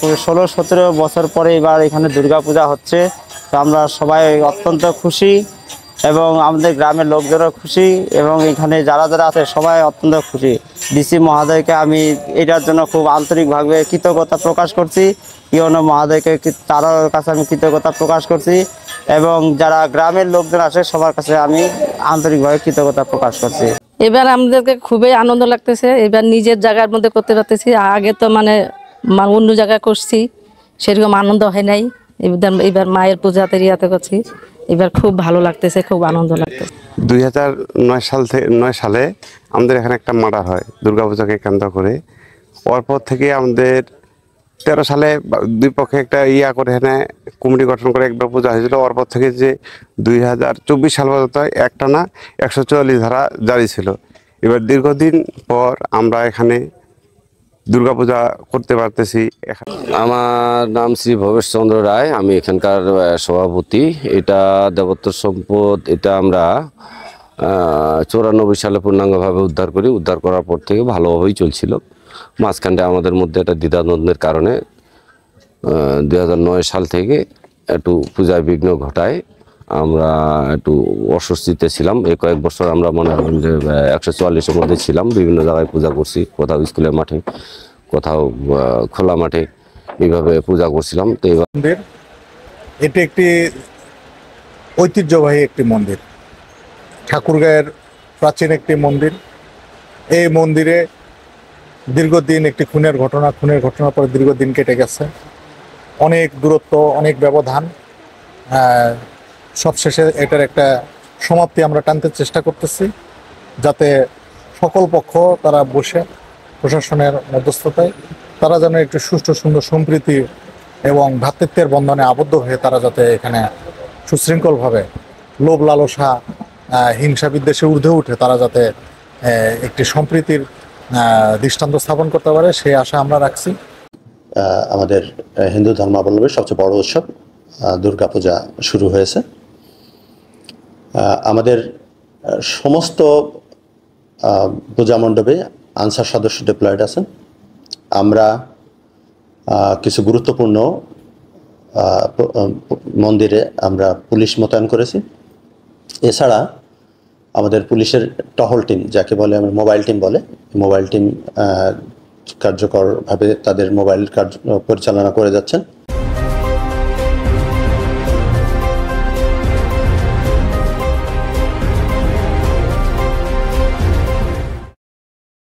16-17 বছর পরে এবার এখানে দুর্গাপূজা হচ্ছে। তো আমরা সবাই অত্যন্ত খুশি এবং আমাদের গ্রামের লোকজনও খুশি এবং এখানে যারা যারা আছে সবাই অত্যন্ত খুশি। ডিসি মহোদয়কে আমি এটার জন্য খুব আন্তরিকভাবে কৃতজ্ঞতা প্রকাশ করছি। ইউনো মহোদয়কে তার কাছে আমি কৃতজ্ঞতা প্রকাশ করছি এবং যারা গ্রামের লোকজন আছে সবার কাছে আমি আন্তরিকভাবে কৃতজ্ঞতা প্রকাশ করছি। এবার আমাদেরকে খুবই আনন্দ লাগতেছে। এবার নিজের জায়গার মধ্যে করতে পারতেছি। আগে তো মানে অন্য জায়গায় করছি, সেরকম আনন্দ হয় নাই। এবার মায়ের পূজাতে ইয়াতে করছি, এবার খুব ভালো লাগতেছে, খুব আনন্দ লাগতেছে। 2009 সালে আমাদের এখানে একটা মার্ডার হয় দুর্গাপূজাকে কেন্দ্র করে। ওর পর থেকে আমাদের 13 সালে দুই পক্ষে একটা করে এখানে কমিটি গঠন করে একবার পূজা হয়েছিল। ওর পর থেকে যে 2024 সাল পর্যন্ত একটানা 144 ধারা জারি ছিল। এবার দীর্ঘদিন পর আমরা এখানে দুর্গাপূজা করতে পারতেছি। আমার নাম শ্রী ভবেশ চন্দ্র রায়, আমি এখানকার সভাপতি। এটা দেবোত্তর সম্পদ, এটা আমরা 94 সালে পূর্ণাঙ্গভাবে উদ্ধার করি। উদ্ধার করার পর থেকে ভালোভাবেই চলছিল। মাঝখানটা আমাদের মধ্যে একটা দ্বিধাদ্বন্দ্বের কারণে 2009 সাল থেকে একটু পূজায় বিঘ্ন ঘটায় আমরা একটু অস্বস্তিতে ছিলাম। এই কয়েক বছর আমরা মনে করেন যে 144-এর মধ্যে ছিলাম। বিভিন্ন জায়গায় পূজা করছি, কোথাও স্কুলের মাঠে, কোথাও খোলা মাঠে, এইভাবে পূজা করছিলাম। তো এটি একটি ঐতিহ্যবাহী একটি মন্দির, ঠাকুরগাঁয়ের প্রাচীন একটি মন্দির। এই মন্দিরে দীর্ঘদিন একটি খুনের ঘটনার পরে দীর্ঘদিন কেটে গেছে, অনেক দূরত্ব, অনেক ব্যবধান। সবশেষে এটার একটা সমাপ্তি আমরা টানতে চেষ্টা করতেছি, যাতে সকল পক্ষ তারা বসে প্রশাসনের মধ্যস্থতায় তারা যেন একটু সুষ্ঠু সুন্দর সম্প্রীতি এবং ভ্রাতৃত্বের বন্ধনে আবদ্ধ হয়ে তারা যাতে এখানে সুশৃঙ্খলভাবে লোভ লালসা হিংসা বিদ্বেষে ঊর্ধ্বে উঠে তারা যাতে একটি সম্প্রীতির দৃষ্টান্ত স্থাপন করতে পারে, সেই আশা আমরা রাখছি। আমাদের হিন্দু ধর্মাবলম্বীর সবচেয়ে বড় উৎসব দুর্গাপূজা শুরু হয়েছে। আমাদের সমস্ত পূজা মণ্ডপে আনসার সদস্য ডিপ্লয়েড আছেন। আমরা কিছু গুরুত্বপূর্ণ মন্দিরে আমরা পুলিশ মোতায়েন করেছি। এছাড়া আমাদের পুলিশের টহল টিম, যাকে বলে আমরা মোবাইল টিম বলে, মোবাইল টিম কার্যকরভাবে তাদের মোবাইল কার্য পরিচালনা করে যাচ্ছেন।